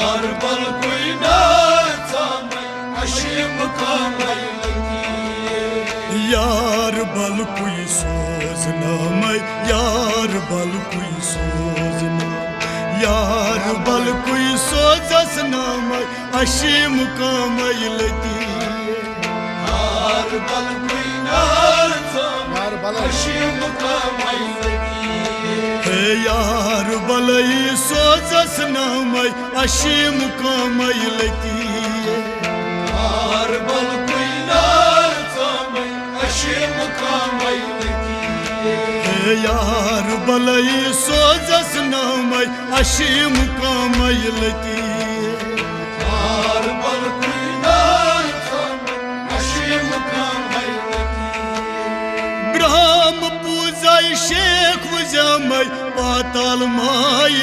بل کوئی ناچا میں اشیم کامائی لگی یار بل کوئی سوزنا میں یار بل کوئی سوزنا یار بل کوئی سوزنا میں اشیم کامائی لگی یار بل کوئی ناچا میں اشیم کامائی لگی یار بلئی سوزس نامai اشیم کامائی لگی یار بل کوئی ناچا میں اشیم کامائی لگی یار بلئی سوزس نامai اشیم کامائی لگی یار بل کوئی ناچا میں اشیم کامائی لگی برہم پوزائی شیخ وزامai پاتال مائی